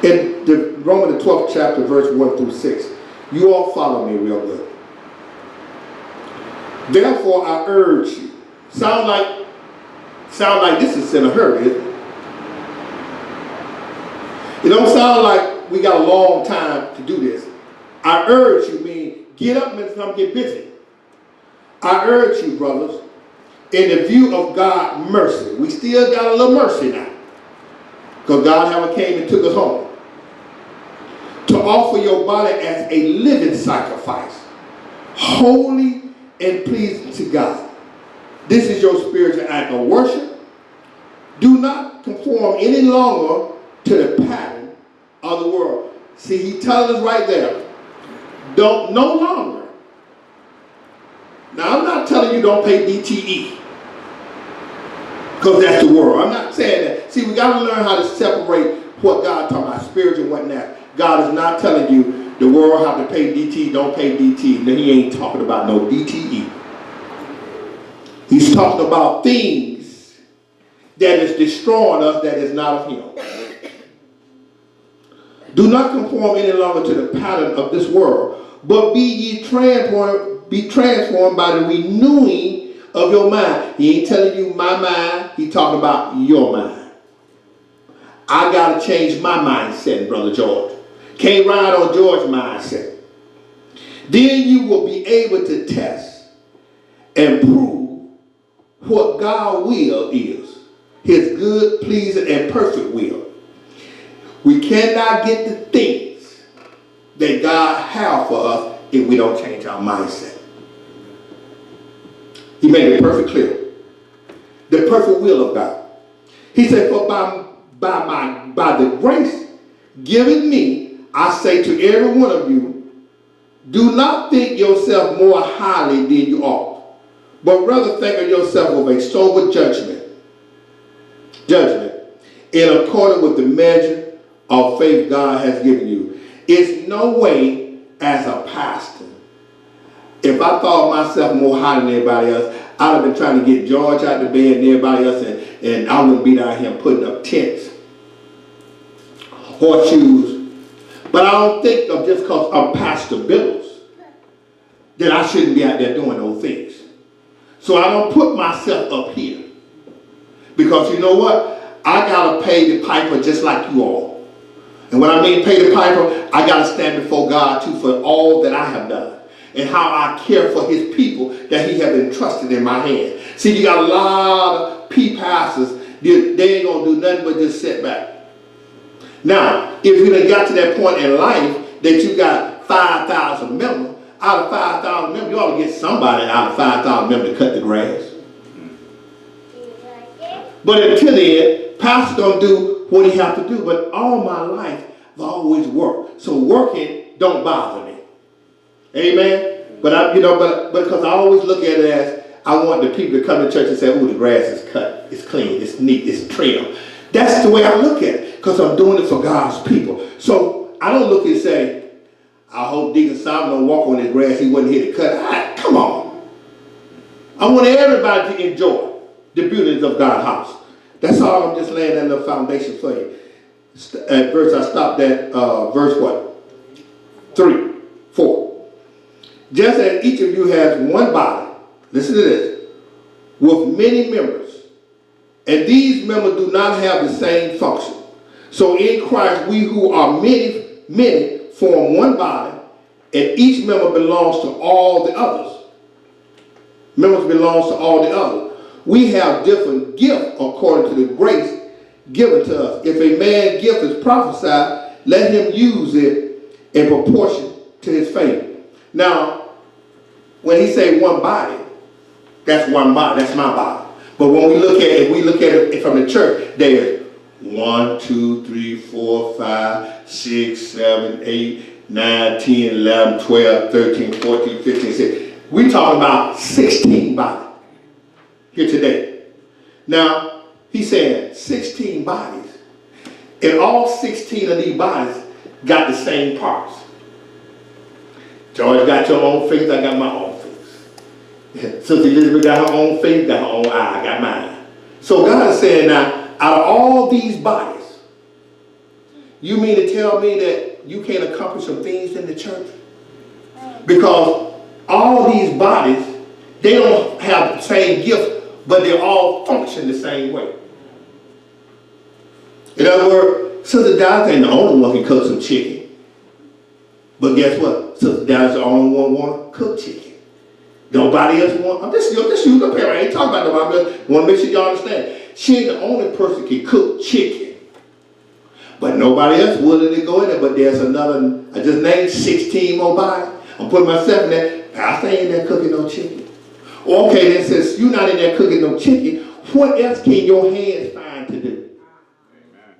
In the Romans the 12th chapter, verse 1 through 6, you all follow me real good. Therefore I urge you. Sound like this is in a hurry, isn't it? It don't sound like we got a long time to do this. I urge you mean get up and come get busy. I urge you, brothers, in the view of God's mercy. We still got a little mercy now, because God haven't came and took us home. To offer your body as a living sacrifice, holy and pleasing to God. This is your spiritual act of worship. Do not conform any longer to the pattern of the world. See, he's telling us right there, don't no longer. Now, I'm not telling you don't pay DTE, because that's the world. I'm not saying that. See, we got to learn how to separate what God talking about, spiritual and whatnot. God is not telling you the world have to pay DTE, don't pay DTE. Then he ain't talking about no DTE. He's talking about things that is destroying us that is not of him. Do not conform any longer to the pattern of this world, but be ye transformed by the renewing of your mind. He ain't telling you my mind, he talking about your mind. I got to change my mindset, Brother George. Can't ride on George's mindset. Then you will be able to test and prove what God's will is. His good, pleasing, and perfect will. We cannot get the things that God has for us if we don't change our mindset. He made it perfect clear. The perfect will of God. He said, for by the grace given me, I say to every one of you, do not think yourself more highly than you ought, but rather think of yourself with a sober judgment, in accordance with the measure of faith God has given you. It's no way as a pastor. If I thought myself more highly than everybody else, I'd have been trying to get George out of bed and everybody else, and I wouldn't be down here putting up tents, horseshoes. But I don't think of just because I'm Pastor Billups that I shouldn't be out there doing those things. So I don't put myself up here. Because you know what? I got to pay the piper just like you all. And when I mean pay the piper, I got to stand before God too for all that I have done. And how I care for his people that he has entrusted in my hand. See, you got a lot of pastors, they ain't going to do nothing but just sit back. Now, if you done got to that point in life that you got 5,000 members, out of 5,000 members, you ought to get somebody out of 5,000 members to cut the grass. But until then, pastor don't do what he have to do. But all my life, I've always worked. So working don't bother me. Amen? But because I always look at it as I want the people to come to church and say, "Ooh, the grass is cut, it's clean, it's neat, it's trimmed." That's the way I look at it, because I'm doing it for God's people. So I don't look and say, "I hope Deacon Simon don't walk on this grass, he wasn't here to cut." Come on. I want everybody to enjoy the beauties of God's house. That's all. I'm just laying that little foundation for you. At verse, I stopped at verse what? 3, 4. Just as each of you has one body, listen to this, with many members, and these members do not have the same function. So in Christ, we who are many form one body, and each member belongs to all the others. Members belongs to all the others. We have different gifts according to the grace given to us. If a man's gift is prophesied, let him use it in proportion to his faith. Now, when he say one body, that's one body, that's my body. But when we look at it, if we look at it from the church, there's 1, 2, 3, 4, 5, 6, 7, 8, 9, 10, 11, 12, 13, 14, 15, 16. We're talking about 16 bodies here today. Now, he's saying 16 bodies. And all 16 of these bodies got the same parts. George got your own face, I got my own face. Sister Elizabeth got her own face, got her own eye, I got mine. So God is saying now, out of all these bodies, You mean to tell me that you can't accomplish some things in the church? Because all these bodies, they don't have the same gift, but they all function the same way. In other words, Sister Dallas ain't the only one who can cook some chicken. But guess what? Sister Dallas is the only one who want to cook chicken. Nobody else want. I'm just using the parent. I ain't talking about nobody. I want to make sure y'all understand. She ain't the only person who can cook chicken. But nobody else willing to go in there. But there's another, I just named 16 more bodies. I'm putting myself in there. Pastor ain't in there cooking no chicken. Okay, then since you're not in there cooking no chicken, what else can your hands find to do? Amen.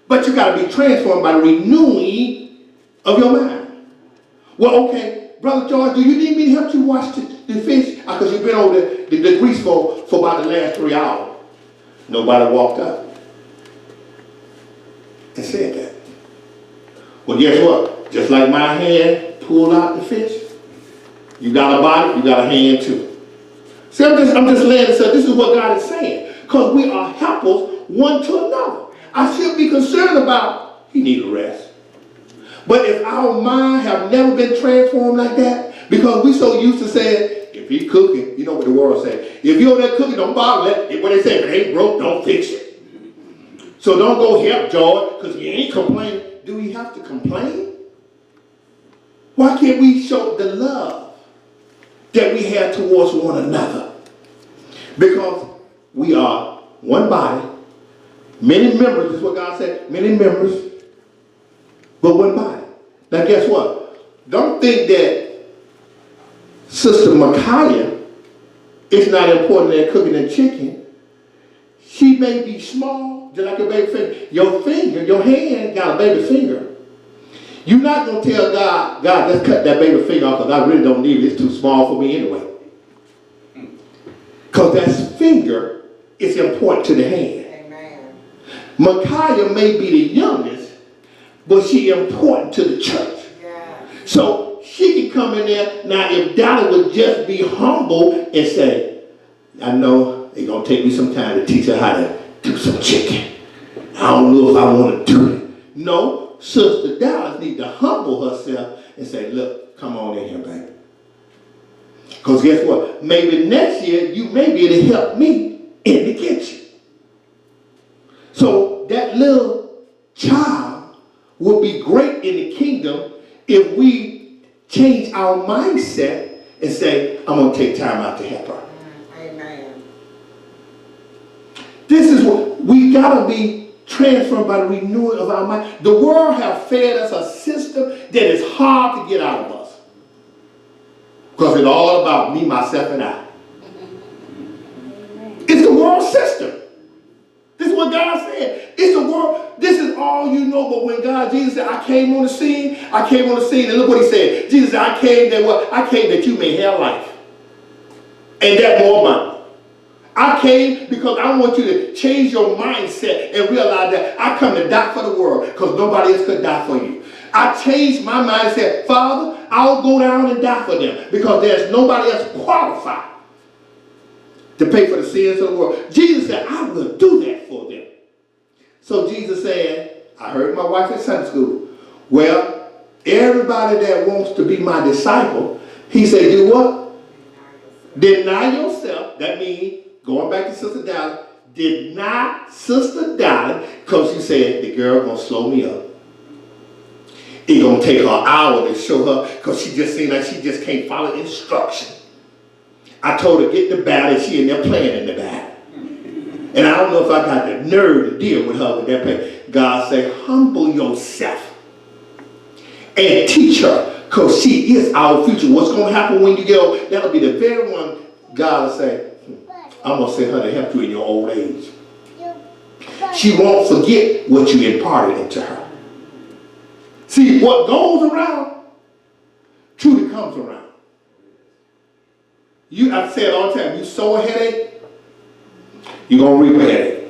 But you got to be transformed by the renewing of your mind. Well, okay, Brother George, do you need me to help you wash the fish? Because you've been over the grease for about the last 3 hours. Nobody walked up and said that. Well, guess what? Just like my hand pulled out the fish, you got a body, you got a hand too. See, I'm just laying this up. This is what God is saying. Because we are helpers one to another. I should be concerned about, he need a rest. But if our mind have never been transformed like that, because we so used to saying, if he cooking, you know what the world say. If you're there cooking, don't bother it. What they say, if it ain't broke, don't fix it. So don't go help George, because he ain't complaining. Do we have to complain? Why can't we show the love that we have towards one another? Because we are one body, many members, is what God said, many members, but one body. Now guess what? Don't think that Sister Micaiah is not important in cooking and chicken. She may be small, just like your baby finger. Your finger, your hand got a baby finger. You're not going to tell God, let's cut that baby finger off because I really don't need it. It's too small for me anyway. Because that finger is important to the hand. Amen. Micaiah may be the youngest, but she important to the church. Yeah. So she can come in there. Now, if Dolly would just be humble and say, I know it's going to take me some time to teach her how to do some chicken. I don't know if I want to do it. No. Sister Dallas needs to humble herself and say, look, come on in here, baby. Because guess what? Maybe next year you may be able to help me in the kitchen. So that little child will be great in the kingdom if we change our mindset and say, I'm going to take time out to help her. Amen. This is what we got to be transformed by the renewing of our mind. The world has fed us a system that is hard to get out of us. Because it's all about me, myself, and I. It's the world system. This is what God said. It's the world. This is all you know. But when Jesus said, I came on the scene, and look what he said. Jesus said, I came that you may have life. And that more abundant. I came because I want you to change your mindset and realize that I come to die for the world because nobody else could die for you. I changed my mindset. Father, I'll go down and die for them because there's nobody else qualified to pay for the sins of the world. Jesus said, I will do that for them. So Jesus said, I heard my wife in Sunday school, well, everybody that wants to be my disciple, he said, do what? Deny yourself. That means, going back to Sister Dallas, deny Sister Dallas because she said, the girl going to slow me up. It's going to take her an hour to show her because she just seemed like she just can't follow instruction. I told her, get the battle, and she in there playing in the battle. And I don't know if I got the nerve to deal with her with that play. God said, humble yourself and teach her because she is our future. What's going to happen when you get old? That'll be the very one God will say, I'm going to send her to help you in your old age. She won't forget what you imparted into her. See, what goes around, truly comes around. I say it all the time, you sow a headache, you're going to reap a headache.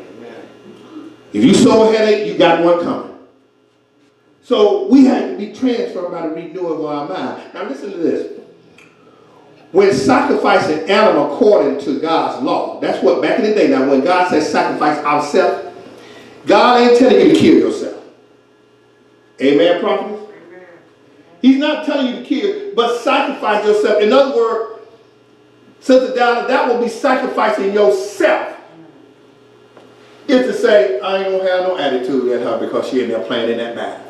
If you sow a headache, you got one coming. So we have to be transformed by the renewal of our mind. Now listen to this. When sacrificing an animal according to God's law, that's what back in the day, now when God says sacrifice ourselves, God ain't telling you to kill yourself. Amen, prophet? He's not telling you to kill, but sacrifice yourself. In other words, Sister Donna, that will be sacrificing yourself. Is to say, I ain't going to have no attitude at her because she in there playing in that battle.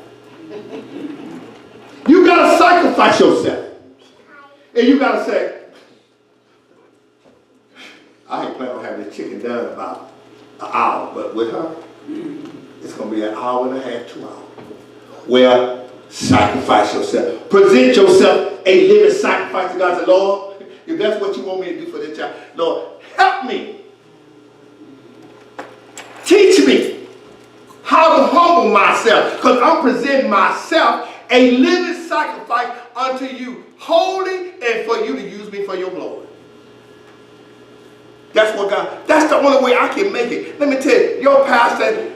You got to sacrifice yourself. And you got to say, I ain't planning on having this chicken done in about an hour, but with her, it's going to be an hour and a half, 2 hours. Well, sacrifice yourself. Present yourself a living sacrifice to God. Say, Lord, if that's what you want me to do for this child, Lord, help me. Teach me how to humble myself, because I'm presenting myself a living sacrifice unto you, holy, and for you to use me for your glory. That's what God, that's the only way I can make it. Let me tell you, your pastor,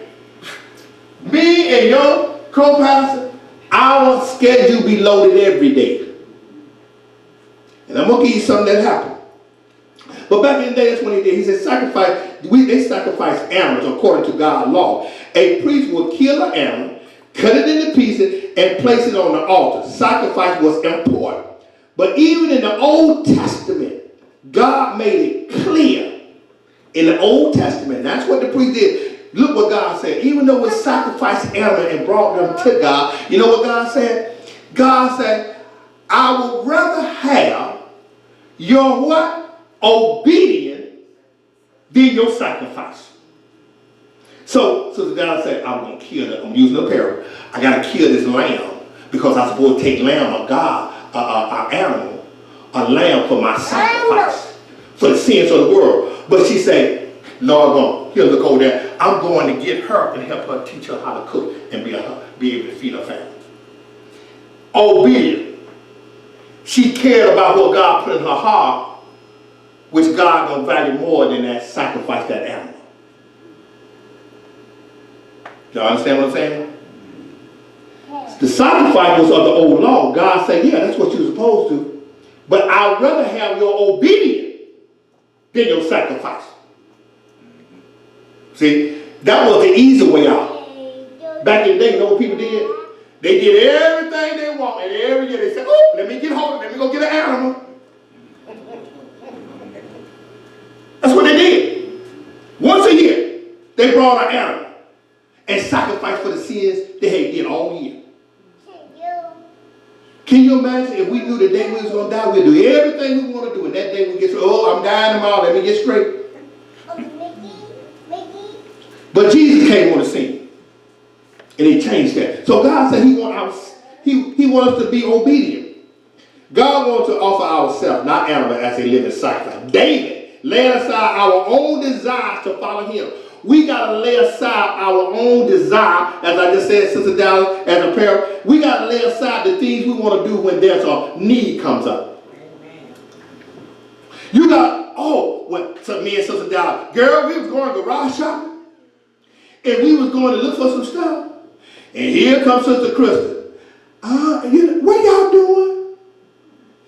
me and your co-pastor, our schedule be loaded every day. And I'm going to give you something that happened. But back in the day, that's when he did. He said, they sacrifice animals according to God's law. A priest would kill an animal, cut it into pieces, and place it on the altar. Sacrifice was important. But even in the Old Testament, God made it clear. In the Old Testament, that's what the priest did. Look what God said. Even though we sacrificed animals and brought them to God, you know what God said? God said, I would rather have your what? Obedient than your sacrifice. So God said, I'm going to kill it. I'm using a parable. I got to kill this lamb because I'm supposed to take lamb of God, an animal, a lamb for my sacrifice, for the sins of the world. But she said, Lord, he'll look over there. I'm going to get her and help her, teach her how to cook and be able to feed her family. Obedient. She cared about what God put in her heart, which God gonna value more than that sacrifice that animal. Y'all understand what I'm saying? The sacrifice was of the old law. God said, yeah, that's what you're supposed to. But I'd rather have your obedience than your sacrifice. See, that was the easy way out. Back in the day, you know what people did? They did everything they want, and every year they said, oh, let me get hold of it, let me go get an animal. That's what they did. Once a year, they brought an animal and sacrificed for the sins they had did all year. Can you imagine if we knew the day we was going to die, we'd do everything we want to do, and that day we get straight, oh, I'm dying tomorrow, let me get straight. But Jesus came on the scene, and he changed that. So God said he wants us to be obedient. God wants to offer ourselves, not animal, as a living sacrifice. David laying aside our own desires to follow him. We got to lay aside our own desire, as I just said, Sister Dallas, as a parent. We got to lay aside the things we want to do when there's a need comes up. Amen. You got, so me and Sister Dallas, girl, we was going garage shopping, and we was going to look for some stuff, and here comes Sister Krista. What y'all doing?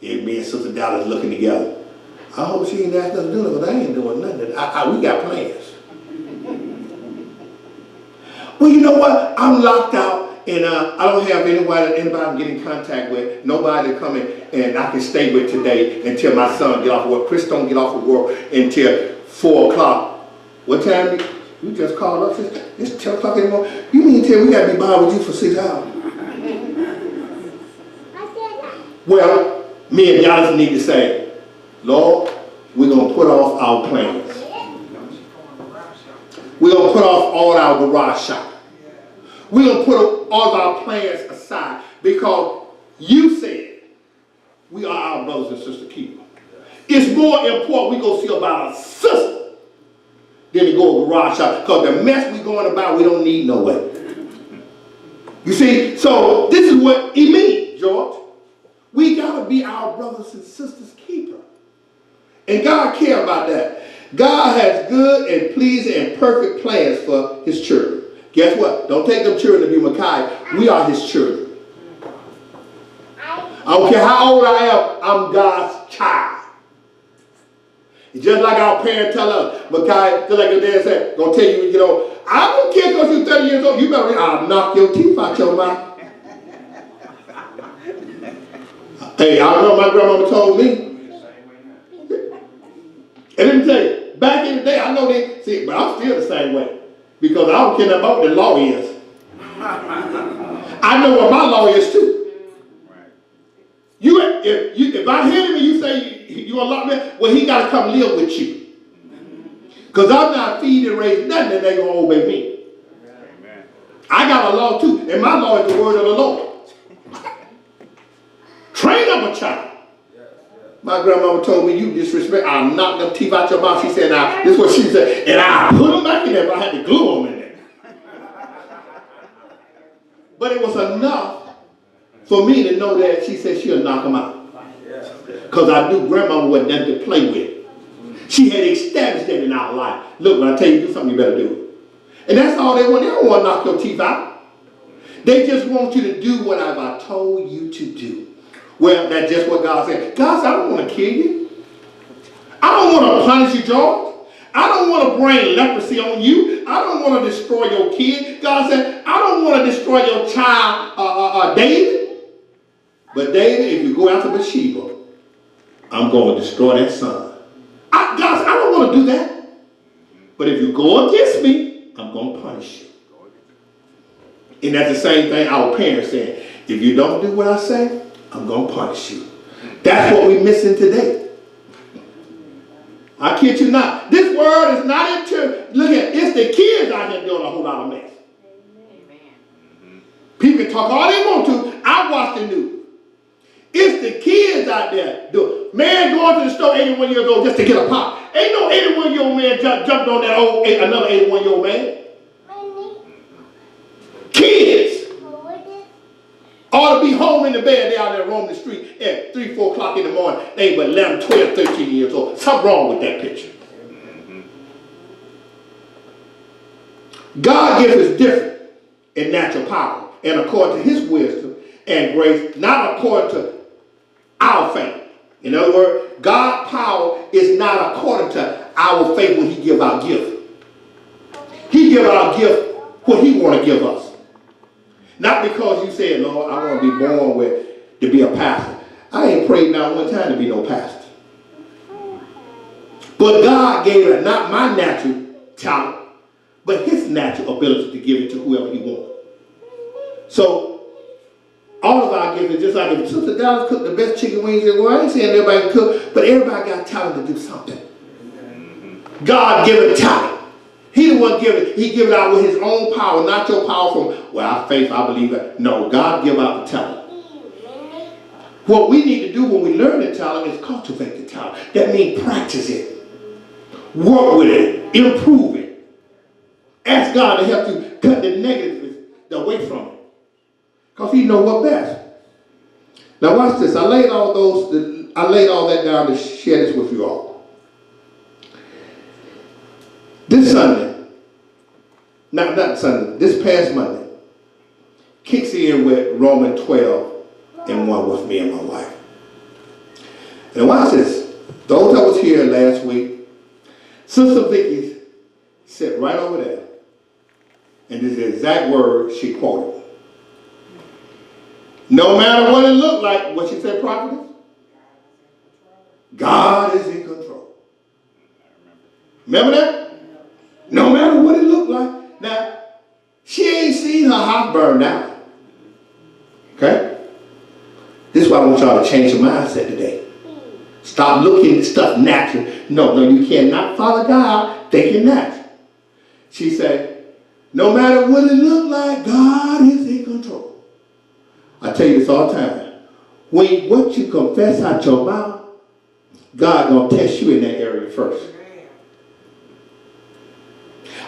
And me and Sister Dallas looking together. I hope she ain't asked us to do it, because I ain't doing nothing. We got plans. Well, you know what? I'm locked out, and I don't have anybody I can get in contact with, nobody to come in and I can stay with today until my son get off of work. Chris don't get off of work until 4 o'clock. What time? You just called up. It's 10 o'clock in the morning. You mean to tell me we got to be bothered with you for 6 hours? Well, me and Jonathan need to say, Lord, we're going to put off our plans. We're going to put off all our garage shopping. We're going to put all of our plans aside because you said we are our brothers and sisters keeper. It's more important we go see about our sister than to go garage shopping, because the mess we going about, we don't need no way. You see, so this is what it means, George. We got to be our brothers and sisters keeper. And God cares about that. God has good and pleasing and perfect plans for his children. Guess what? Don't take them children to be Micaiah. We are his children. I don't care how old I am, I'm God's child. It's just like our parents tell us, Makai, just like your dad said, gonna tell you, I don't care because you're 30 years old, you better, I'll knock your teeth out your mouth. Hey, I remember my grandmama told me. And let me tell you, back in the day, I know they, see, but I'm still the same way. Because I don't care about what the law is. I know what my law is too. If I hit him and you say you gonna lock me, well, he got to come live with you. Because I'm not feeding and raising nothing that they gonna obey me. Amen. I got a law too, and my law is the word of the Lord. Train up a child. My grandmama told me, you disrespect, I'll knock them teeth out your mouth. She said, now, this is what she said, and I'll put them back in there if I had to glue them in there. But it was enough for me to know that she said she'll knock them out. Because I knew grandmama wasn't nothing to play with. She had established that in our life. Look, when I tell you to do something, you better do it. And that's all they want. They don't want to knock your teeth out. They just want you to do what I told you to do. Well, that's just what God said. God said, I don't want to kill you. I don't want to punish you, George. I don't want to bring leprosy on you. I don't want to destroy your kid. God said, I don't want to destroy your child, David. But David, if you go after Bathsheba, I'm going to destroy that son. God said, I don't want to do that. But if you go against me, I'm going to punish you. And that's the same thing our parents said. If you don't do what I say, I'm going to punish you. That's what we're missing today. I kid you not. This world is not into, look at, it's the kids out here doing a whole lot of mess. Amen. People can talk all they want to. I watch the news. It's the kids out there doing. Man going to the store 81 years old just to get a pop. Ain't no 81-year-old man jumped on that another 81-year-old man. Kids ought to be home in the bed. They out there roaming the street at 3, 4 o'clock in the morning. They ain't but 11, 12, 13 years old. Something wrong with that picture. God gives us different in natural power and according to his wisdom and grace, not according to our faith. In other words, God's power is not according to our faith when he give our gift. He give our gift what he want to give us. Not because you said, Lord, I want to be born to be a pastor. I ain't prayed not one time to be no pastor. But God gave it not my natural talent, but his natural ability to give it to whoever he wants. So, all of our gifts, just like if Sister Dallas cooked the best chicken wings in the world, I ain't saying everybody can cook, but everybody got talent to do something. God gave it talent. He the one give it. He give it out with his own power, not your power from, well, I faith, I believe it. No, God give out the talent. What we need to do when we learn the talent is cultivate the talent. That means practice it. Work with it. Improve it. Ask God to help you cut the negatives away from it. Because he know what best. Now watch this. I laid all that down to share this with you all. This Sunday, not Sunday, this past Monday, kicks in with Romans 12:1 with me and my wife. And watch this. Those that was here last week, Sister Vicky sat right over there. And this is the exact word she quoted. No matter what it looked like, what she said, prophetess? God is in control. Remember that? No matter what it looked like. Now, she ain't seen her house burn down. Okay? This is why I want y'all to change your mindset today. Stop looking at stuff natural. No, you cannot follow God thinking natural. She said, no matter what it looked like, God is in control. I tell you this all the time. What you confess out your mouth, God gonna test you in that area first.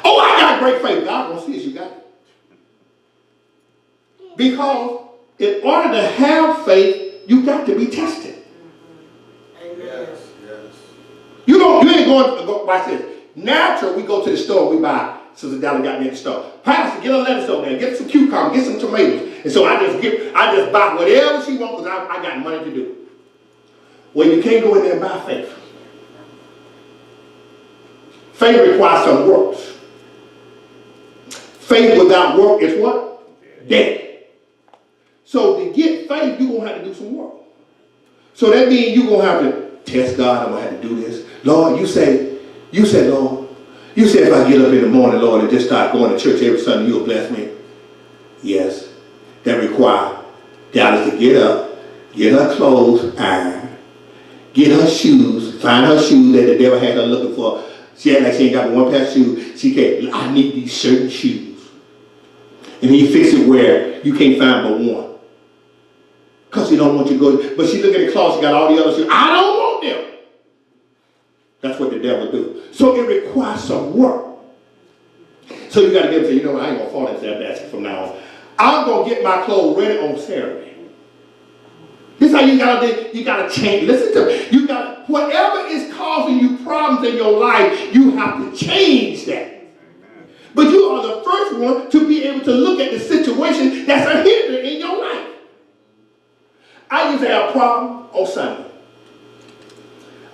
Oh, I got great faith. God gonna see if you got it. Because in order to have faith, you got to be tested. Yes. You ain't going to go, watch this. Natural, we go to the store, we buy. Sister Dalla got me in the store. Pastor, get a lettuce over there, get some cucumber, get some tomatoes. And so I just buy whatever she wants because I got money to do. Well, you can't go in there and buy faith. Faith requires some works. Faith without work is what? Dead. So to get faith, you're going to have to do some work. So that means you're going to have to test God. I'm going to have to do this. Lord, you said, Lord, you said if I get up in the morning, Lord, and just start going to church every Sunday, you'll bless me. Yes. That requires Dallas to get up, get her clothes ironed, get her shoes, find her shoes that the devil had her looking for. She act like she ain't got one pair of shoes. She can't, I need these certain shoes. And he fix it where you can't find but one. Because he don't want you to go. But she look in the closet, she got all the other shoes. I don't want them. That's what the devil do. So it requires some work. So you got to get and say, I ain't going to fall into that basket from now on. I'm going to get my clothes ready on Saturday. This is how you got to change. Listen to me. You got whatever is causing you problems in your life, you have to change that. But you are the first one to be able to look at the situation that's a hindrance in your life. I used to have a problem on Sunday.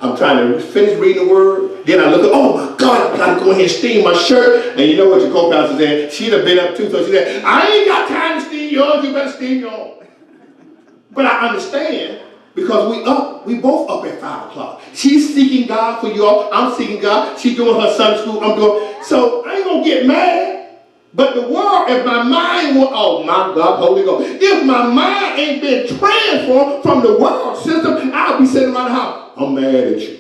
I'm trying to finish reading the word. Then I look at, oh my God, I got to go ahead and steam my shirt. And you know what your co-pastor said? She'd have been up too. So she said, I ain't got time to steam yours. You better steam yours. But I understand because we both up at 5 o'clock. She's seeking God for y'all. I'm seeking God. She's doing her Sunday school. I'm doing. So I ain't going to get mad. But the world, if my mind will, oh my God, Holy Ghost. If my mind ain't been transformed from the world system, I'll be sitting around the house. I'm mad at you.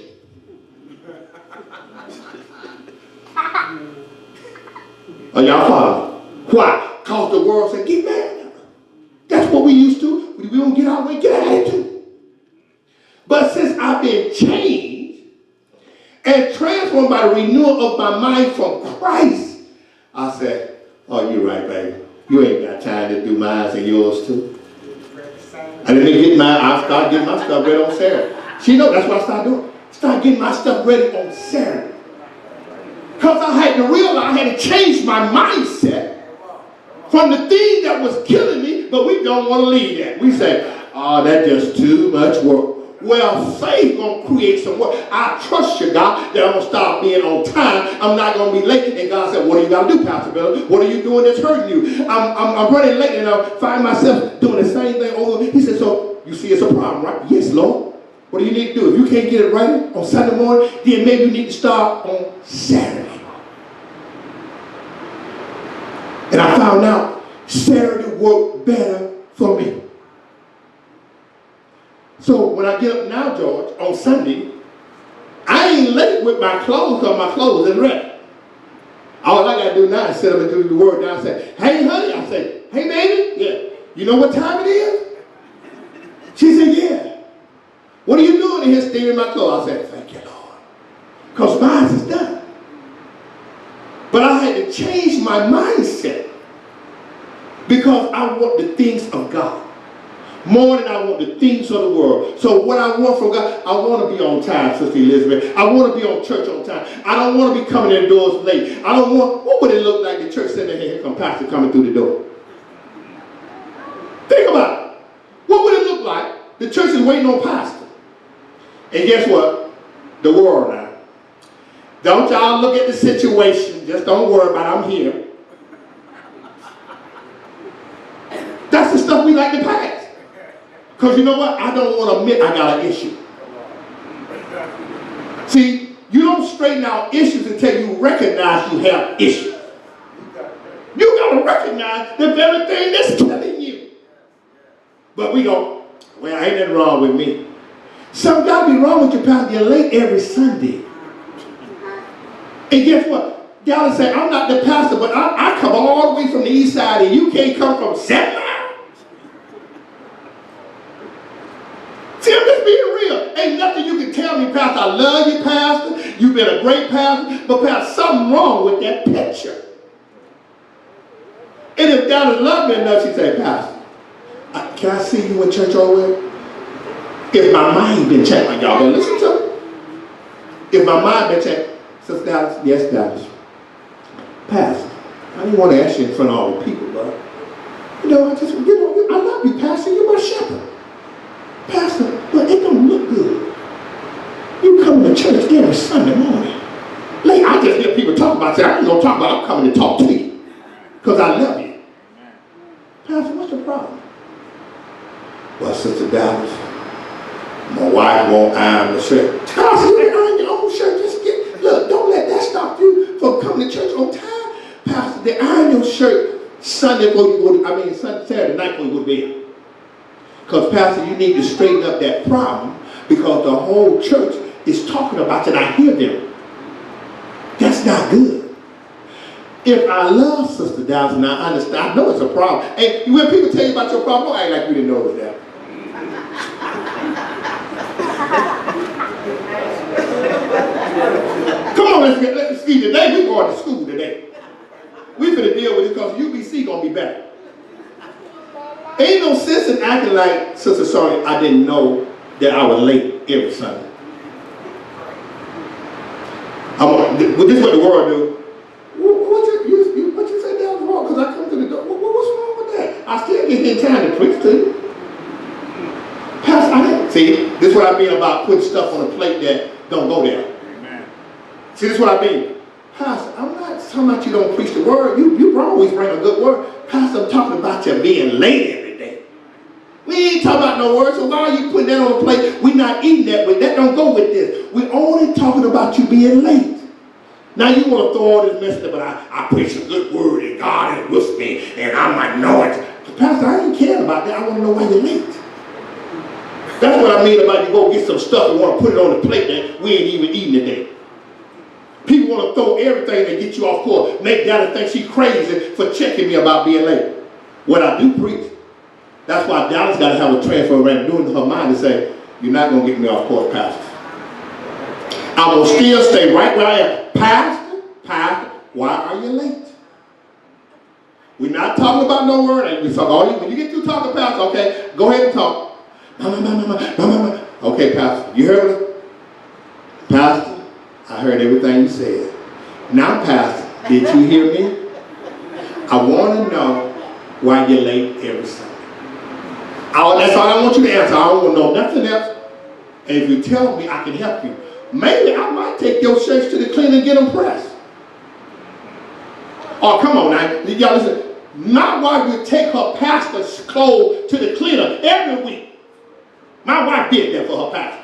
Are y'all following? Why? Because the world said, get mad. That's what we used to. We don't get our way, get an attitude. But since I've been changed and transformed by the renewal of my mind from Christ, I said, oh, you're right, baby. You ain't got time to do mine and yours too. I didn't get mine. I started getting my stuff ready on Saturday. She knows that's what I started doing. Start getting my stuff ready on Saturday. Because I had to realize I had to change my mindset from the thing that was killing me, but we don't want to leave that. We say, oh, that's just too much work. Well, faith going to create some work. I trust you, God, that I'm going to start being on time. I'm not going to be late. And God said, what do you got to do, Pastor Bill? What are you doing that's hurting you? I'm running late and I find myself doing the same thing over. He said, so you see it's a problem, right? Yes, Lord. What do you need to do? If you can't get it right on Sunday morning, then maybe you need to start on Saturday. And I found out Saturday worked better for me. So when I get up now, George, on Sunday, I ain't late with my clothes because my clothes is ready. All I got to do now is sit up and do the word down and say, hey, honey. I say, hey, baby. Yeah. You know what time it is? She said, yeah. What are you doing in here steaming my clothes? I said, thank you, Lord. Because mine is done. But I had to change my mindset because I want the things of God more than I want the things of the world. So what I want from God, I want to be on time, Sister Elizabeth. I want to be on church on time. I don't want to be coming indoors late. I don't want, what would it look like the church sitting there, here come pastor coming through the door? Think about it. What would it look like? The church is waiting on pastor. And guess what? The world now. Don't y'all look at the situation. Just don't worry about it. I'm here. That's the stuff we like to pass. Because you know what? I don't want to admit I got an issue. See, you don't straighten out issues until you recognize you have issues. You got to recognize the very thing that's killing you. But we go, well, ain't nothing wrong with me. Something got to be wrong with your pastor. You're late every Sunday. And guess what? Y'all say, I'm not the pastor, but I come all the way from the east side and you can't come from 7 miles. See, I'm just being real. Ain't nothing you can tell me, Pastor. I love you, Pastor. You've been a great pastor. But Pastor, something wrong with that picture. And if Dallas loved me enough, she'd say, Pastor, can I see you in church all the way? If my mind been checked, like y'all gonna listen to me? If my mind been checked, Sister Dallas, yes, Dallas. Pastor, I didn't want to ask you in front of all the people, but I love you, Pastor. You're my shepherd. Pastor, but it don't look good. You come to church every Sunday morning. Like, I just about. I said, I ain't going to talk about it. I'm coming to talk to you. Because I love you. Pastor, what's the problem? Well, Sister Dallas, my wife won't iron the shirt. Pastor, you can iron your own shirt. Just look, don't let that stop you from coming to church on time. Pastor, they iron your shirt Saturday night before you go to bed. Because, Pastor, you need to straighten up that problem because the whole church is talking about it and I hear them. That's not good. If I love Sister Dallas and I understand, I know it's a problem. And when people tell you about your problem, don't act like you didn't know it was that. Come on, let's see. Today we going to school today. We finna deal with it because UBC gonna be better. Ain't no sense in acting like, Sister Sonia, I didn't know that I was late every Sunday. This is what the world do. What you say that was wrong? Because I come to the door. What's wrong with that? I still get here in time to preach to you. Pastor, I didn't. See, this is what I mean about putting stuff on a plate that don't go there. Amen. See, this is what I mean. Pastor, I'm not talking about you don't preach the word. You always bring a good word. Pastor, I'm talking about you being late every day. We ain't talking about no word, so why are you putting that on a plate? We're not eating that, but that don't go with this. We're only talking about you being late. Now you want to throw all this message, but I preach a good word and God is with me and I'm anointed. Pastor, I ain't care about that. I want to know why you're late. That's what I mean about you go get some stuff and want to put it on the plate that we ain't even eating today. People want to throw everything to get you off course. Make Dallas think she's crazy for checking me about being late. What I do preach, that's why Dallas got to have a transfer around doing her mind to say, you're not going to get me off course, Pastor. I'm going to still stay right where I am. Pastor, why are you late? We're not talking about no word. We talk when you get through talking, Pastor, okay, go ahead and talk. Okay, Pastor, you heard me? Pastor, I heard everything you said. Now, Pastor, did you hear me? I want to know why you're late every Sunday. That's all I want you to answer. I don't want to know nothing else. And if you tell me, I can help you. Maybe I might take your shirts to the cleaner and get them pressed. Oh, come on now. Y'all listen. My wife would take her pastor's clothes to the cleaner every week. My wife did that for her pastor.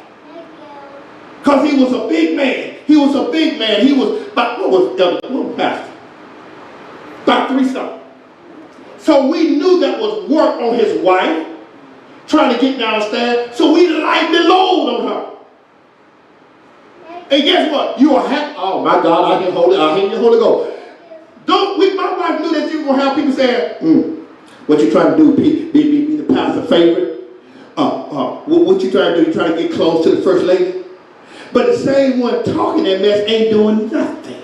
Because he was a big man. He was about, what was pastor? About 3-something. So we knew that was work on his wife, trying to get downstairs. So we lightened the load on her. And guess what? You are happy. Oh my God, I can hold it. I hate the Holy Ghost. My wife knew that you were going to have people saying, what you trying to do? Be the pastor's favorite? What you trying to do? You trying to get close to the first lady? But the same one talking that mess ain't doing nothing.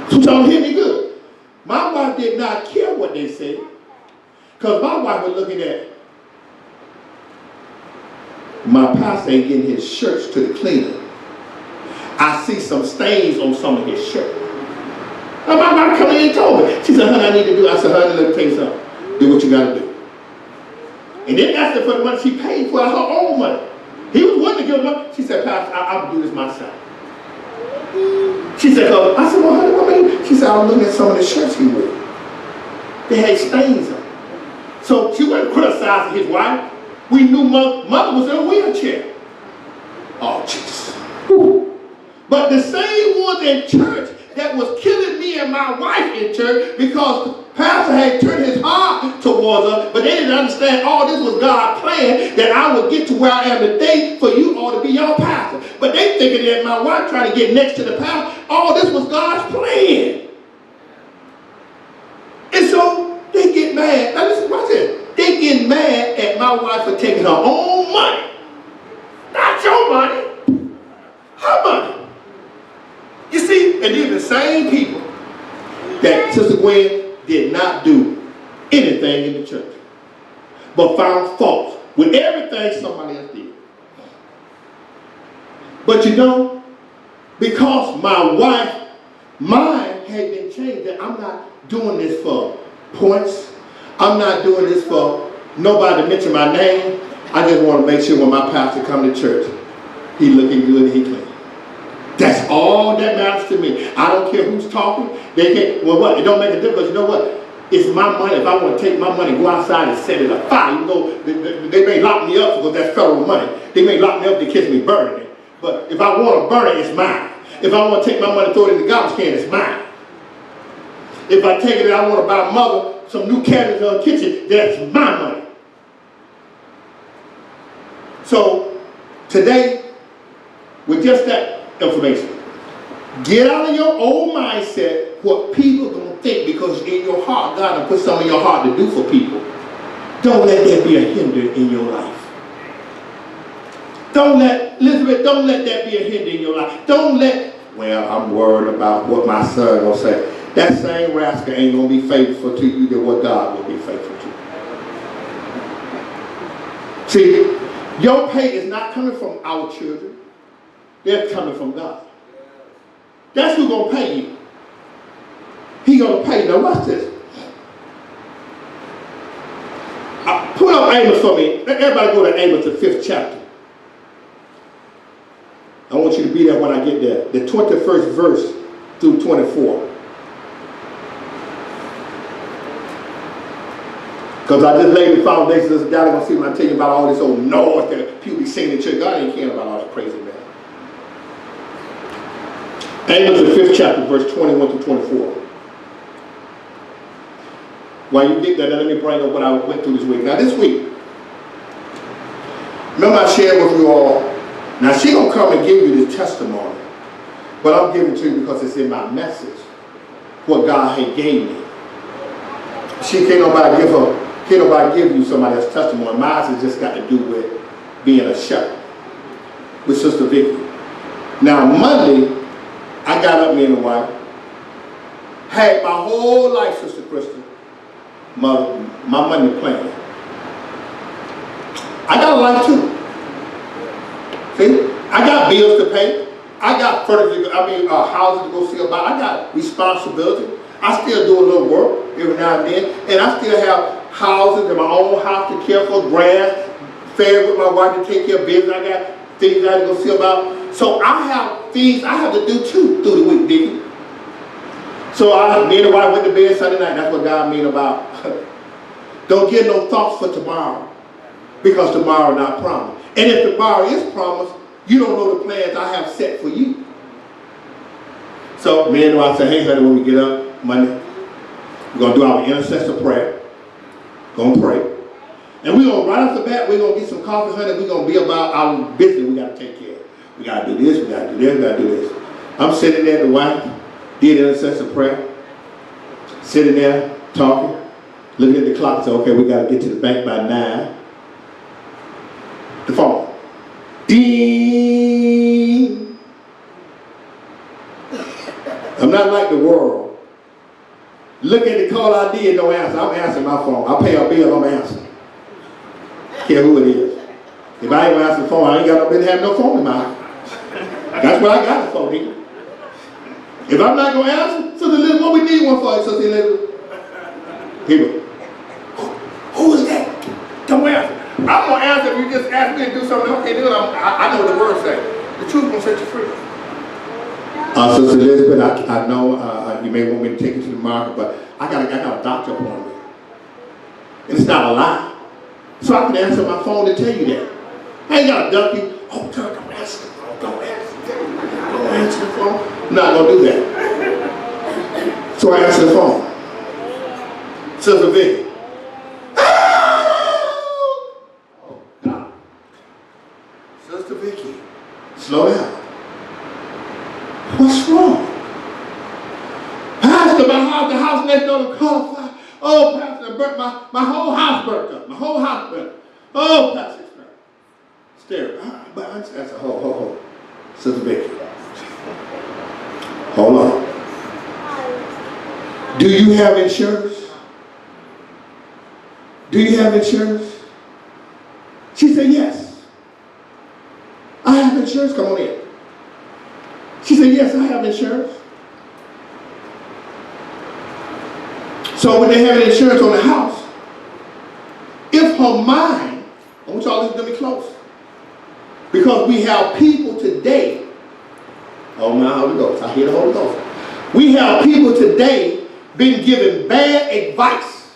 So y'all hear me good. My wife did not care what they said. Because my wife was looking at my pastor ain't getting his shirts to the cleaner. I see some stains on some of his shirt. My wife come in and told me. She said, honey, I need to do. I said, honey, let me tell you something. Do what you got to do. And then asked her for the money she paid for her own money. He was willing to give her money. She said, Pastor, I'm going to do this myself. She said, I said, well, honey, what mean? She said, I was looking at some of the shirts he wore. They had stains on them. So she wasn't criticizing his wife. We knew mother was in a wheelchair. Oh, Jesus. Whew. But the same one in church that was killing me and my wife in church because the pastor had turned his heart towards us, but they didn't understand all this was God's plan that I would get to where I am today for you all to be your pastor. But they thinking that my wife trying to get next to the pastor, all this was God's plan. And so they get mad. Now listen, watch this. They get mad at my wife for taking her own money. Not your money. Her money. You see, and these are the same people that Sister Gwen did not do anything in the church, but found fault with everything somebody else did. But you know, because my wife, mine had been changed, that I'm not doing this for points. I'm not doing this for nobody to mention my name. I just want to make sure when my pastor come to church, he looking good and he clean. That's all that matters to me. I don't care who's talking. They can't. Well, what? It don't make a difference. You know what? It's my money. If I want to take my money, go outside and set it afire. You know, they may lock me up because that's federal money. They may lock me up to catch me burning it. But if I want to burn it, it's mine. If I want to take my money and throw it in the garbage can, it's mine. If I take it and I want to buy mother some new cabinets in her kitchen, that's my money. So today, with just that information, get out of your old mindset what people are going to think, because in your heart, God will put something in your heart to do for people. Don't let that be a hinder in your life. Elizabeth, don't let that be a hinder in your life. Don't let, well, I'm worried about what my son will say. That same rascal ain't going to be faithful to you than what God will be faithful to. See, your pay is not coming from our children. They're coming from God. That's who's going to pay you. He's going to pay you. Now watch this. Put up Amos for me. Everybody go to Amos, the 5th chapter. I want you to be there when I get there. The 21st verse through 24. Because I just laid the foundation. God is going to see when I tell you about all this old noise that people be singing in church. God ain't caring about all that crazy man. Amos, the 5th chapter, verse 21 through 24. While you get that, let me bring up what I went through this week. Now this week, remember I shared with you all, now she gonna come and give you the testimony, but I'm giving it to you because it's in my message, what God had gave me. Can't nobody give you somebody else's testimony. Mine has just got to do with being a shepherd with Sister Vicky. Now Monday, I got up, me and the wife, had my whole life, Sister Kristen, my money plan. I got a life too. See, I got bills to pay. I got furniture, houses to go see about. I got responsibility. I still do a little work every now and then, and I still have houses in my own house to care for, grass, fed with my wife to take care of business. I got things I have to go see about. So I have things I have to do too through the week, Dickie. So me and the wife went to bed Sunday night. That's what God mean about don't get no thoughts for tomorrow, because tomorrow not promised. And if tomorrow is promised, you don't know the plans I have set for you. So me and the wife said, hey honey, when we get up Monday, we're going to do our intercessor prayer. Going to pray. And we're going to, right off the bat, we're going to get some coffee, honey. We're going to be about our business we got to take care of. We got to do this, we got to do this, we got to do this. I'm sitting there, the wife did intercessor prayer. Sitting there, talking, looking at the clock and say, okay, we got to get to the bank by 9. The phone. Ding! I'm not like the world. Look at the call ID and don't answer. I'm answering my phone. I pay a bill, I'm answering. Care who it is. If I ain't answer the phone, I ain't got no have no phone in my house. That's what I got the phone here. If I'm not going to answer, Sister Elizabeth, what we need one for, Sister Elizabeth? People, who is that? Don't answer. I'm going to answer if you just ask me to do something. Okay, do it. I know what the word says. The truth will set you free. Sister Elizabeth, I know you may want me to take you to the market, but I got a doctor appointment. And it's not a lie. So I can answer my phone to tell you that. I ain't got to duck you. Oh, don't answer the phone. Don't answer. Don't answer the phone. I'm not going to do that. So I answer the phone. Sister Vicky. Oh, God. Sister Vicky, slow down. What's wrong? Pastor, the house next door to caught fire. Oh, Pastor, my whole house burnt up. My whole house burnt up. Oh, Pastor, stare. But I said, hold. Sister Vicky. Hold on. Do you have insurance? Do you have insurance? She said, yes. I have insurance. Come on in. She said, yes, I have insurance. So when they have insurance on the house, if her mind, I want y'all to listen to me close, because we have people today, Oh my Holy Ghost. I hear the Holy Ghost. We have people today been given bad advice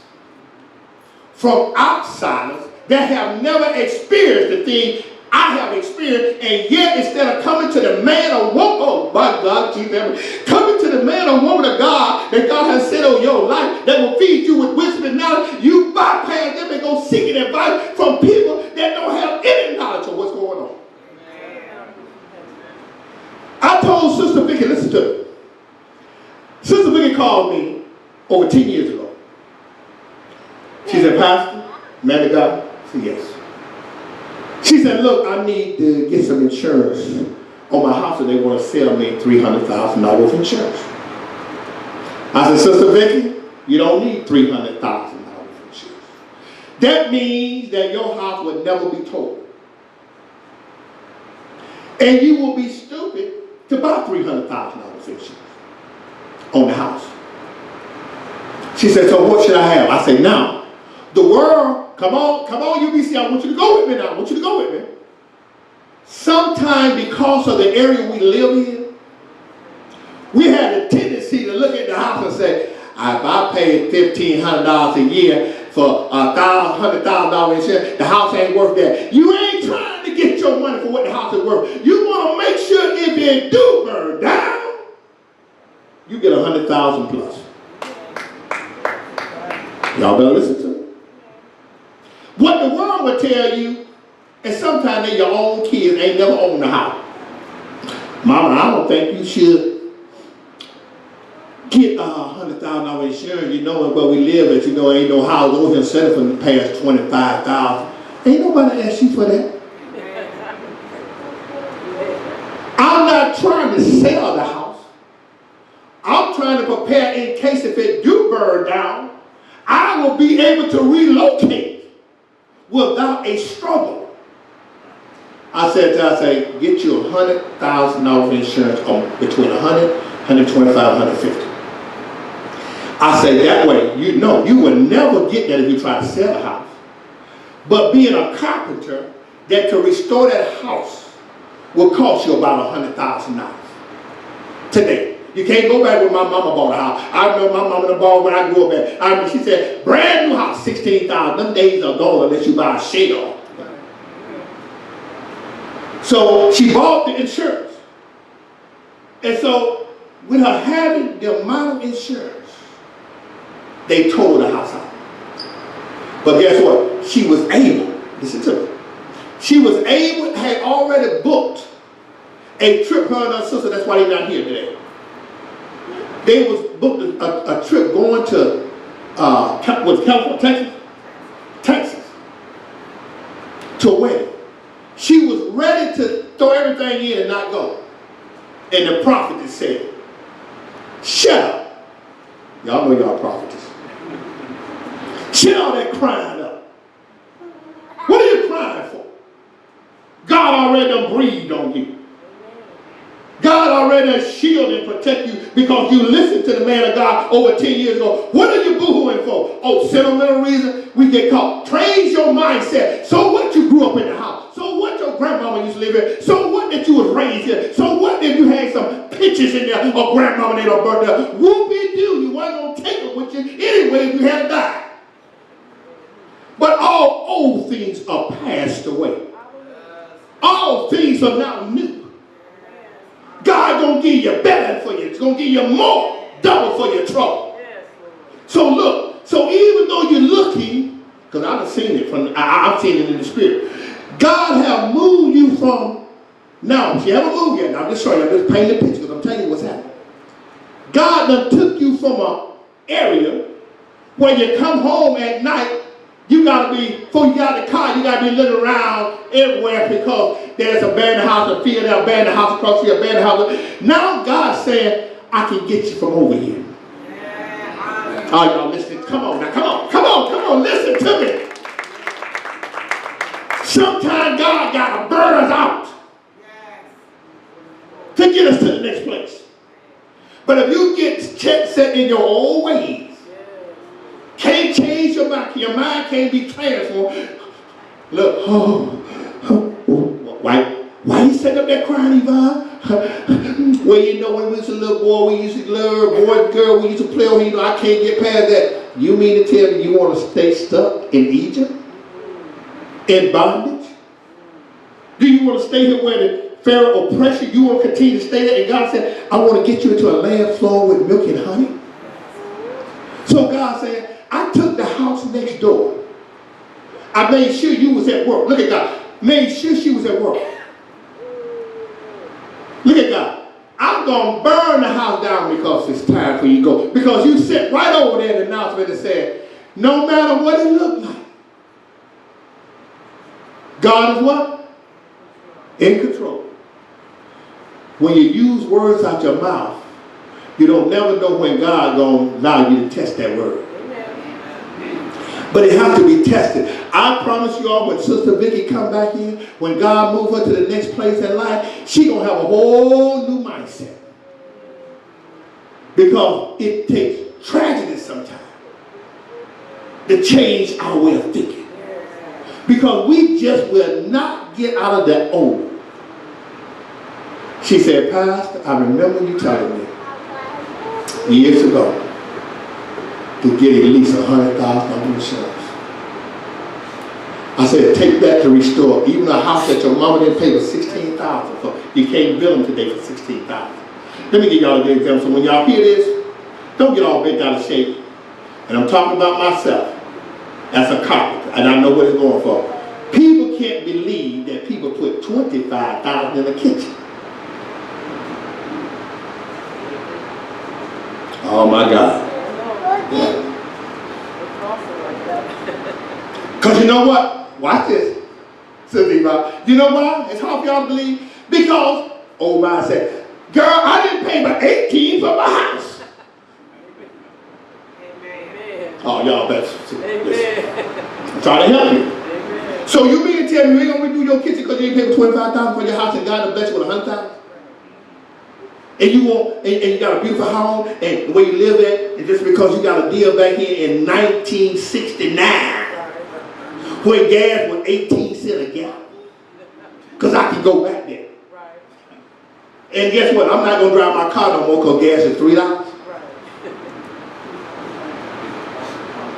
from outsiders that have never experienced the thing I have experienced, and yet instead of coming to the man or woman, oh my God, Jesus, coming to the man or woman of God that God has sent on your life that will feed you with wisdom and knowledge, you bypass them and go seeking advice from people that don't have any knowledge of what's going on. I told Sister Vicky, listen to me. Sister Vicky called me over 10 years ago. She said, Pastor, man of God? I said, yes. She said, look, I need to get some insurance on my house and they want to sell me $300,000 of insurance. I said, Sister Vicky, you don't need $300,000 of insurance. That means that your house will never be totaled. And you will be stupid to buy $300,000 insurance on the house. She said, so what should I have? I said, now, the world, come on, UBC, I want you to go with me now. I want you to go with me. Sometimes because of the area we live in, we have a tendency to look at the house and say, if I paid $1,500 a year for $100,000 insurance, the house ain't worth that. You ain't trying to get your money for what the house is worth. You want to make sure if it do burn down, you get $100,000 plus. Y'all better listen to me. What the world will tell you, and sometimes they're your own kids, ain't never owned the house. Mama, I don't think you should get $100,000 insurance. You know where we live, but you know ain't no house over here set for the past $25,000. Ain't nobody asked you for that. I'm not trying to sell the house. I'm trying to prepare in case if it do burn down, I will be able to relocate without a struggle. I said, get you $100,000 insurance on between $100, $125, $150. I said that way, you know, you will never get that if you try to sell a house. But being a carpenter that to restore that house will cost you about $100,000 today. You can't go back when my mama bought a house. I remember my mama bought when I grew up at. I remember she said, brand new house, $16,000. Them days are gone unless you buy a shell. So she bought the insurance. And so with her having the amount of insurance, they tore the house out. But guess what? She was able, listen to me. She was able, had already booked a trip, her and her sister, that's why they're not here today. They was booked a trip going to California, Texas, to a wedding. She was ready to throw everything in and not go. And the prophet said, shut up. Y'all know y'all prophetess. Shut all that crying up. What are you crying for? God already done breathed on you. God already has shielded and protect you because you listened to the man of God over 10 years ago. What are you boo-hooing for? Oh, sentimental reason? We get caught. Train your mindset. So what you grew up in the house? So what your grandmama used to live in? So what that you was raised here? So what if you had some pictures in there of grandmama that are burned up? Whoopie-doo, you wasn't going to take it with you anyway if you had to die. But all old things are passed away. All things are now new. God gonna give you better for you. It's gonna give you more, double for your trouble. So look, so even though you're looking, because I've seen it I've seen it in the spirit. God have moved you from, now, if you haven't moved yet, I'm just showing you, I'm just painting the picture because I'm telling you what's happening. God done took you from an area where you come home at night, you gotta be, before you get out of the car, you gotta be looking around everywhere because there's a abandoned house, a field, there's abandoned house across here, abandoned house. Now God's saying, I can get you from over here. Oh, y'all listening? Come on now, come on, listen to me. Sometimes God gotta burn us out to get us to the next place. But if you get set in your old ways, can't change your mind can't be transformed. Look, why you sitting up there crying, Yvonne? Well, you know, when we was a little boy, we used to love boy and girl, we used to play on, you know, I can't get past that. You mean to tell me you want to stay stuck in Egypt? In bondage? Do you want to stay here where the Pharaoh oppress you? You want to continue to stay there? And God said, I want to get you into a land flowing with milk and honey. So God said, I took the house next door. I made sure you was at work. Look at God. Made sure she was at work. Look at God. I'm going to burn the house down because it's time for you to go. Because you sit right over there in the announcement and said, no matter what it looked like, God is what? In control. When you use words out your mouth, you don't never know when God going to allow you to test that word. But it has to be tested. I promise you all, when Sister Vicky come back in, when God move her to the next place in life, she going to have a whole new mindset. Because it takes tragedy sometimes to change our way of thinking. Because we just will not get out of that old. She said, Pastor, I remember you telling me years ago to get at least $100,000 on insurance. I said, take that to restore. Even a house that your mama didn't pay for $16,000 for, you can't bill them today for $16,000. Let me give y'all a good example. So when y'all hear this, don't get all bent out of shape. And I'm talking about myself as a carpenter, and I know what it's going for. People can't believe that people put $25,000 in the kitchen. Oh my God. Because you know what? Watch this. You know why? It's hard for y'all to believe. Because old man said, girl, I didn't pay but $18 for my house. Amen. Oh, y'all better listen. I'm trying to help you. Amen. So you mean to tell me you ain't going to redo your kitchen because you ain't paid for $25,000 for your house and God will bless you with $100,000? And you want, and you got a beautiful home, and where you live at, and just because you got a deal back here in 1969, when gas was 18 cents a gallon, because I can go back there. And guess what? I'm not going to drive my car no more because gas is $3.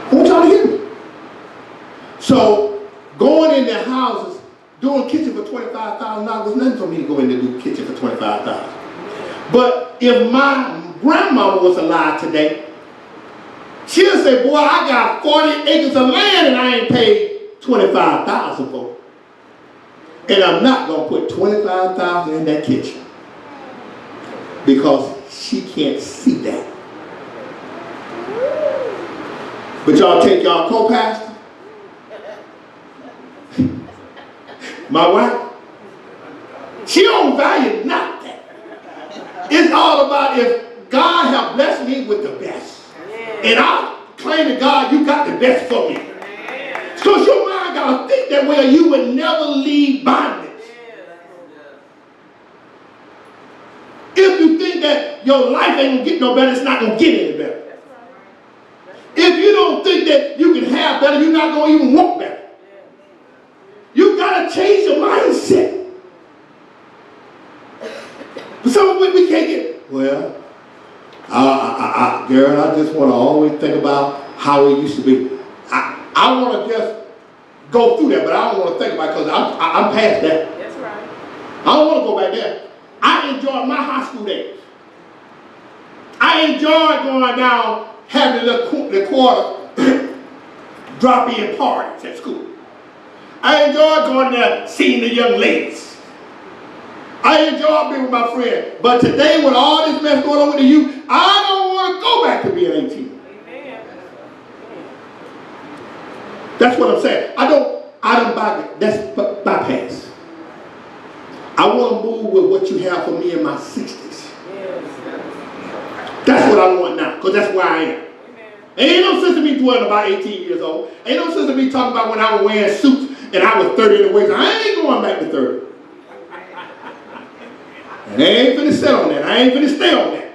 I want y'all to hear me. So, going in their houses, doing kitchen for $25,000 was nothing for me to go in and do kitchen for $25,000. But if my grandmama was alive today, she'll say, boy, I got 40 acres of land and I ain't paid $25,000 for it. And I'm not going to put $25,000 in that kitchen because she can't see that. But y'all take y'all co-pastor, my wife, she don't value nothing. It's all about if God have blessed me with the best. And I claim to God, you got the best for me. So your mind got to think that way or you would never leave bondage. If you think that your life ain't going to get no better, it's not going to get any better. If you don't think that you can have better, you're not going to even want better. You got to change your mindset. But some of we can't get, well, girl, I just want to always think about how it used to be. I want to just go through that, but I don't want to think about it because I'm past that. That's right. I don't want to go back there. I enjoyed my high school days. I enjoyed going down, having the quarter drop-in parties at school. I enjoyed going there, seeing the young ladies. I enjoy being with my friend. But today, with all this mess going on with the youth, I don't want to go back to being 18. Amen. That's what I'm saying. I don't buy it. That's bypass. I want to move with what you have for me in my 60s. That's what I want now, because that's where I am. Ain't no sense of me dwelling about 18 years old. Ain't no sense of me talking about when I was wearing suits and I was 30 in the waist. I ain't going back to 30. And I ain't finna sit on that. I ain't finna stay on that.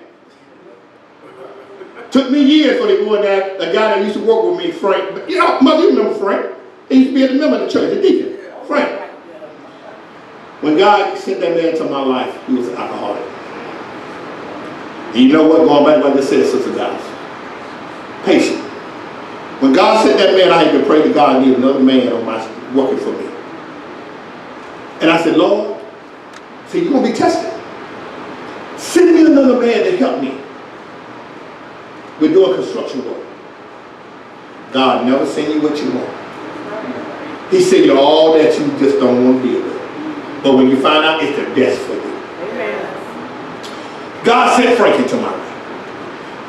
Took me years for they go in there. A guy that used to work with me, Frank. But, you know, mother, you remember Frank? He used to be a member of the church, a deacon. Frank. When God sent that man into my life, he was an alcoholic. And you know what? Going back to what I just said, Sister Dallas. Patient. When God sent that man, I had to pray to God and need another man on my working for me. And I said, Lord, see, you're going to be tested. Send me another man to help me with doing construction work. God never send you what you want. He sent you all that you just don't want to deal with. But when you find out, it's the best for you. Amen. God sent Frankie to my life.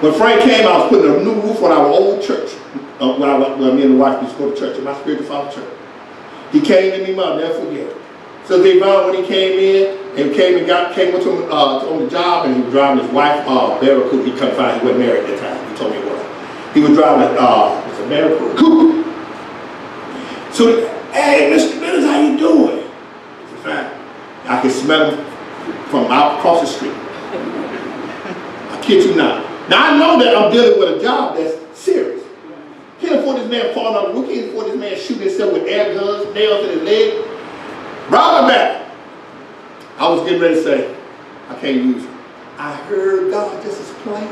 When Frank came, I was putting a new roof on our old church. When me and the wife used to go to church, in my spiritual father church. He came to me, I'll never forget. So Devon, when he came in, and came with him on the job, and he was driving his wife, Barracuda. He couldn't find, he wasn't married at the time. He told me it was. He was driving it's a Barracuda Coupe. So, hey, Mr. Mills, how you doing? He said, fine. I can smell him from out across the street. I kid you not. Now I know that I'm dealing with a job that's serious. Can't afford this man falling on the roof. Can't afford this man shooting himself with air guns, nails in his leg. Brought him back. I was getting ready to say, I can't use it. I heard God just explain.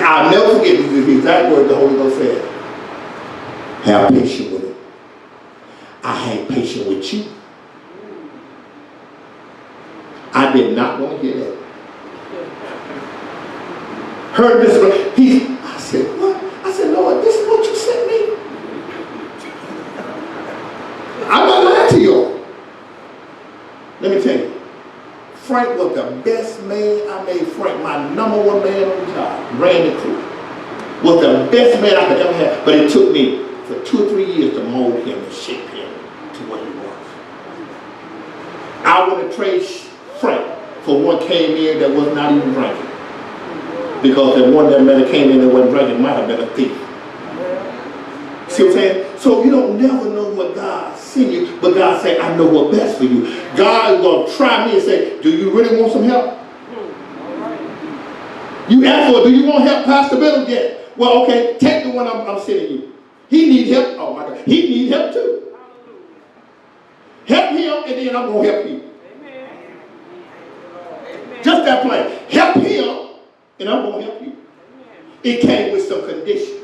I'll never forget the exact word the Holy Ghost said. Have patience with him. I had patience with you. I did not want to hear that. Heard this, I said, what? I said, Lord, this is what you sent me? I'm not lying to you. Let me tell you, Frank was the best man. I made Frank my #1 man on the job. Ran the crew. Was the best man I could ever have. But it took me for 2 or 3 years to mold him and shape him to what he was. I would have traded Frank for one came in that was not even drinking. Because the one that man came in that wasn't drinking might have been a thief. See what I'm saying? So you don't never know what God sent you, but God said, I know what's best for you. God is going to try me and say, do you really want some help? You ask for, do you want help, Pastor Bill? Yeah. Well, okay, take the one I'm sending you. He needs help. Oh my God. He needs help too. Help him and then I'm going to help you. Just that plain. Help him and I'm going to help you. It came with some conditions.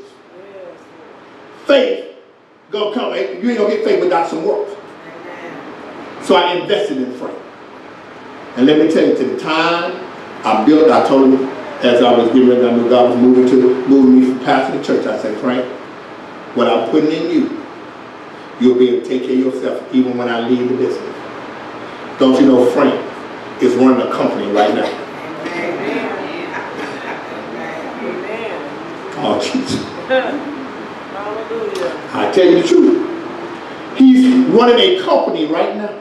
Faith gonna come. You ain't gonna get faith without some work. So I invested in Frank. And let me tell you, to the time I built, I told him as I was getting ready, I knew God was moving me from pastor to church. I said, Frank, what I'm putting in you, you'll be able to take care of yourself even when I leave the business. Don't you know Frank is running a company right now? Oh, Jesus. I tell you the truth. He's running a company right now.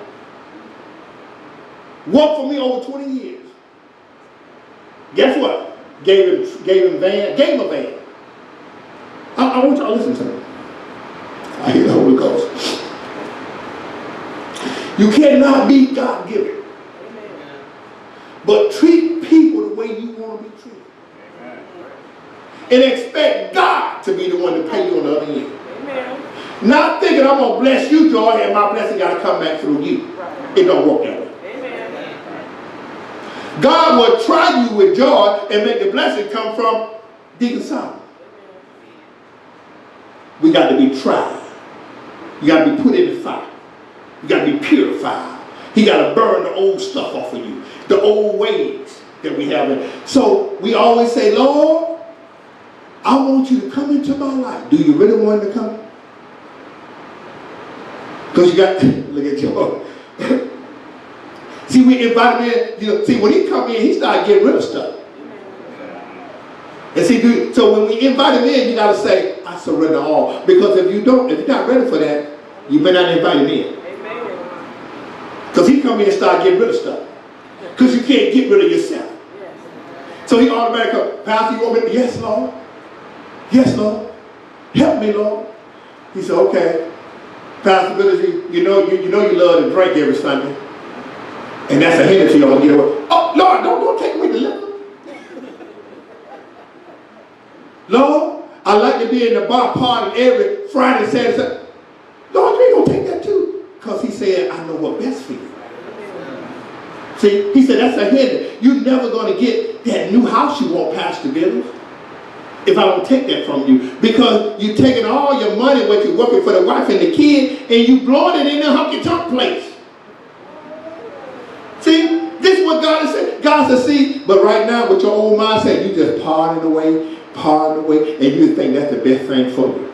Worked for me over 20 years. Guess what? Gave him a van. I want y'all to listen to me. I hear the Holy Ghost. You cannot be God-given. But treat people the way you want to be treated. And expect God to be the one to pay you on the other end. Amen. Not thinking I'm going to bless you, Joy, and my blessing got to come back through you. Right. It don't work that way. Amen. God will try you with joy and make the blessing come from Deacon Solomon. We got to be tried. You got to be put in the fire. You got to be purified. He got to burn the old stuff off of you. The old ways that we have. So we always say, Lord, I want you to come into my life. Do you really want him to come? Because you got, look at Joe. See, we invite him in, see, when he come in, he start getting rid of stuff. And see, so when we invite him in, you got to say, I surrender all. Because if you're not ready for that, you may not invite him in. Because he come in and start getting rid of stuff. Because you can't get rid of yourself. So he automatically, Pastor, you want me to? Yes, Lord. Yes, Lord. Help me, Lord. He said, okay. Pastor Billy, you know you love to drink every Sunday. And that's a hindrance to you all get away. Oh, Lord, don't take away the liquor. Lord, I like to be in the bar party every Friday, Saturday. Lord, you ain't going to take that too. Because he said, I know what's best for you. See, he said that's a hindrance. You're never going to get that new house you want, Pastor Bill, if I don't take that from you. Because you're taking all your money, what you're working for the wife and the kid, and you blowing it in the hunky-tonk place. See, this is what God is saying. God says, see, but right now with your old mindset, you just parting away, and you think that's the best thing for you.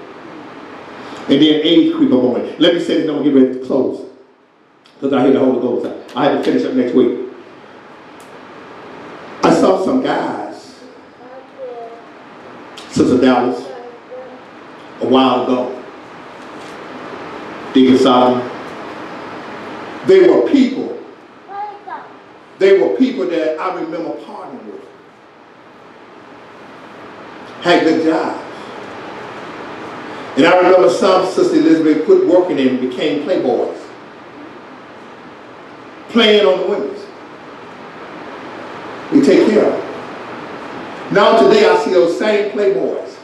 And then age creep up on it. Let me say this, don't get ready to close. Because I hear the Holy Ghost. I have to finish up next week. I saw some guys, Sister Dallas, a while ago. Deacon Solomon. They were people that I remember partnering with. Had good jobs. And I remember some, Sister Elizabeth, quit working and became playboys. Playing on the women's. We take care of them. Now today I see those same playboys.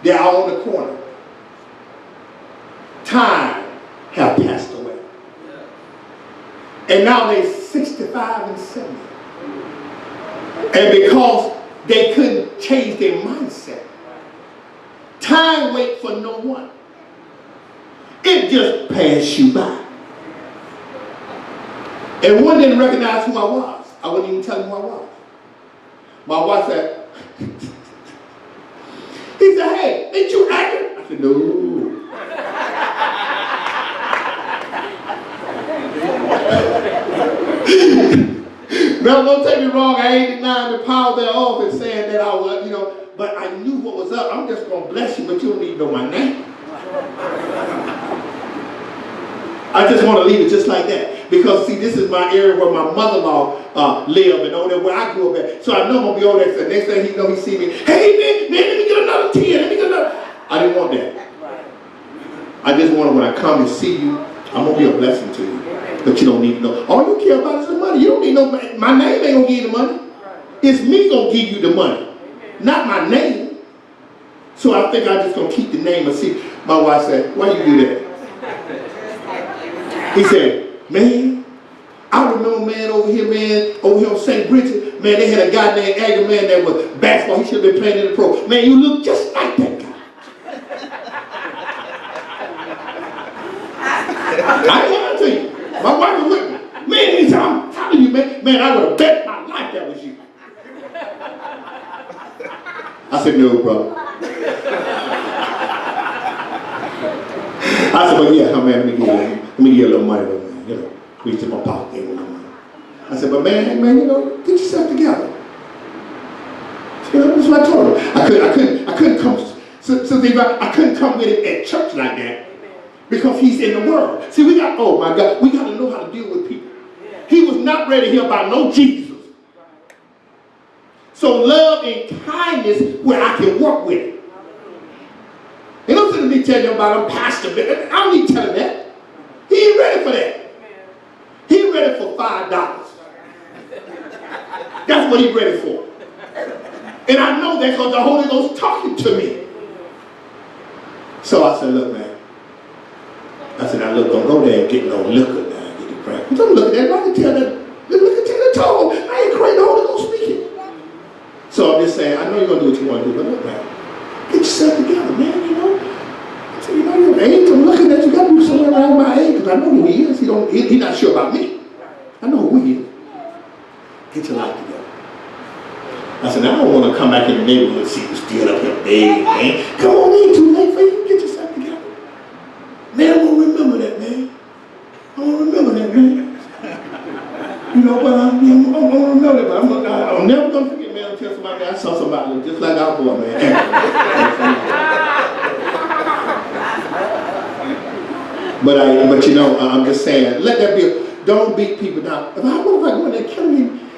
They are on the corner. Time have passed away. And now they're 65 and 70. And because they couldn't change their mindset, time waits for no one. It just passed you by. And one didn't recognize who I was. I wouldn't even tell him who I was. My wife said, he said, hey, ain't you acting? I said, no. Now, don't take me wrong, I ain't denying the power thereof and saying that I was, but I knew what was up. I'm just going to bless you, but you don't need to know my name. I just want to leave it just like that. Because, see, this is my area where my mother-in-law lived and over there where I grew up at. So I know I'm going to be over there. So next thing he see me, hey, man, let me get another 10. Let me get another. I didn't want that. I just wanted when I come and see you, I'm going to be a blessing to you. But you don't need to know. All you care about is the money. You don't need no money. My name ain't going to give you the money. It's me going to give you the money. Not my name. So I think I'm just going to keep the name and see. My wife said, why you do that? He said, man, I remember, man, over here on St. Bridget, man, they had a guy named Agger, man, that was basketball. He should have been playing in the pro. Man, you look just like that guy. I lied to you. My wife was with me. Man, he said, I'm telling you, man, I would have bet my life that was you. I said, no, brother. I said, well, yeah, man, let me give you a little money, man. Reach in my pocket, gave me a little money. I said, but man, get yourself together. That's what I told her. I couldn't come. I couldn't come with him at church like that because he's in the world. See, oh my God, we got to know how to deal with people. He was not ready to hear about no Jesus. So love and kindness where I can work with it. Ain't no sense me telling you about him, pastor. I don't need to tell him that. He ain't ready for that. He ready for $5. That's what he ready for. And I know that because the Holy Ghost talking to me. So I said, look, man. I said, now look, don't go there and get no liquor now and get the crack. Don't look at that. I can tell that. Look at the toe. I ain't crazy. The Holy Ghost speaking. So I'm just saying, I know you're going to do what you want to do, but look, man. Get yourself together, man, I said, your age, I'm looking at you, got to be somewhere around my age, because I know who he is. He's not sure about me. I know who he is. Get your life together. I said, now I don't want to come back in the neighborhood and see you still up here big, man. Come on, it ain't too late for you. Get yourself together. Man, I won't remember that, man. I won't remember that, man. But I'm remember that, but I'm never going to forget, man. I'll tell somebody I saw somebody just like our boy, man. But I'm just saying, let that be. Don't beat people down. If I go in there killing him,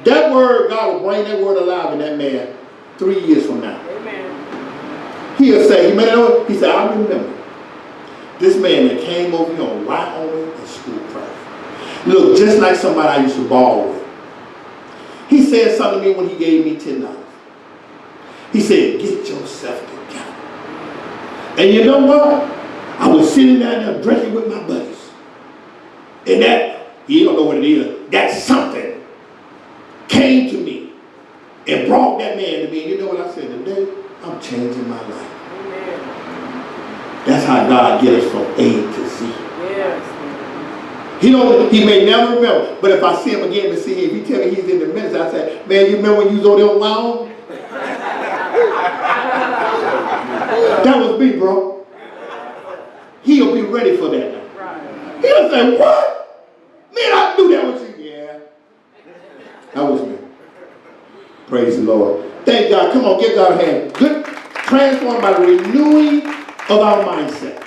that word, God will bring that word alive in that man 3 years from now. Amen. He'll say, he said, I remember this man that came over here on Wyoming and school price. Look, just like somebody I used to ball with. He said something to me when he gave me $10. He said, get yourself together. And you know what? I was sitting down there drinking with my buddies. And that You don't know what it is. That something came to me and brought that man to me. And you know what I said? Today, I'm changing my life. That's how God gets us from A to Z. Yes. He may never remember, but if I see him again and see him, if he tell me he's in the ministry, I say, man, you remember when you was over there on Lounge? That was me, bro. He'll be ready for that now. He'll say, what? Man, I do that with you. Yeah. That was me. Praise the Lord. Thank God. Come on, give God a hand. Good, transformed by the renewing of our mindset.